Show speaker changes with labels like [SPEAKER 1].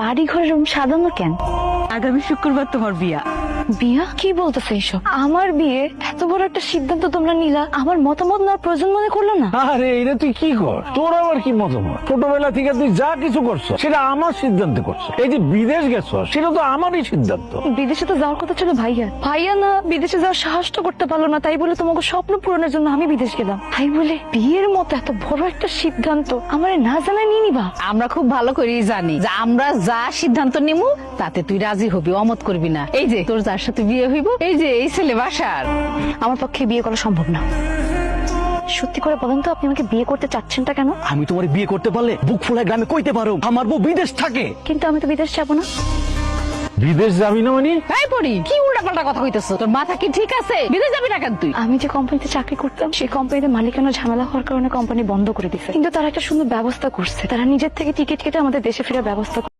[SPEAKER 1] বাড়ি ঘরের রুম সাজানো কেন?
[SPEAKER 2] আগামী শুক্রবার তোমার বিয়া।
[SPEAKER 1] বিয়া? কি বলতেছে এইসব? আমার বিয়ে? এত বড় একটা সিদ্ধান্ত তোমরা নিলা, আমার মতামত নেওয়ার প্রয়োজন মনে করলো না?
[SPEAKER 3] আরে এটা তুই কি কর, তোর আবার কি মতামত? ছোটবেলা থেকে তুই যা কিছু করছো সেটা আমার সিদ্ধান্তে করছো। এই যে বিদেশ গেছো সেটা তো আমারই সিদ্ধান্ত।
[SPEAKER 1] বিদেশে তো যাওয়ার কথা ছিল ভাইয়া। ভাইয়া না বিদেশে যাওয়ার সাহস তো করতে পারলো না, তাই বলে তোমাকে স্বপ্ন পূরণের জন্য আমি বিদেশ গেলাম। তাই বলে বিয়ের মতো এত বড় একটা সিদ্ধান্ত আমার না জানাই নিয়ে নিবা?
[SPEAKER 2] আমরা খুব ভালো করেই জানি যে আমরা যা সিদ্ধান্ত নিমু তাতে তুই রাজি হবি, অমত করবি না। এই যে তোর যার সাথে বিয়ে হইব, এই যে এই ছেলে বাসার।
[SPEAKER 1] আমার পক্ষে বিয়ে করা সম্ভব না। সত্যি করে বলেন তো, আপনি আমাকে বিয়ে করতে চাচ্ছেনটা কেন?
[SPEAKER 4] আমি তোমার বিয়ে করতে পারলে বুক ফুলায় গ্রামে কইতে পারো আমার বউ বিদেশ থাকে।
[SPEAKER 1] কিন্তু আমি তো বিদেশ যাবো না।
[SPEAKER 3] বিদেশ যাবি না মানে?
[SPEAKER 2] এই পড়ি কি উল্টাপাল্টা কথা কইতেছ? তোর মাথা কি ঠিক আছে? বিদেশ যাবি না কেন তুই?
[SPEAKER 1] আমি যে কোম্পানিতে চাকরি করতাম সেই কোম্পানিতে মালিকানা ঝামেলা হওয়ার কারণে কোম্পানি বন্ধ করে দিছে, কিন্তু তারা একটা সুন্দর ব্যবস্থা করছে। তারা নিজের থেকে টিকিট কেটে আমাদের দেশে ফেরার ব্যবস্থা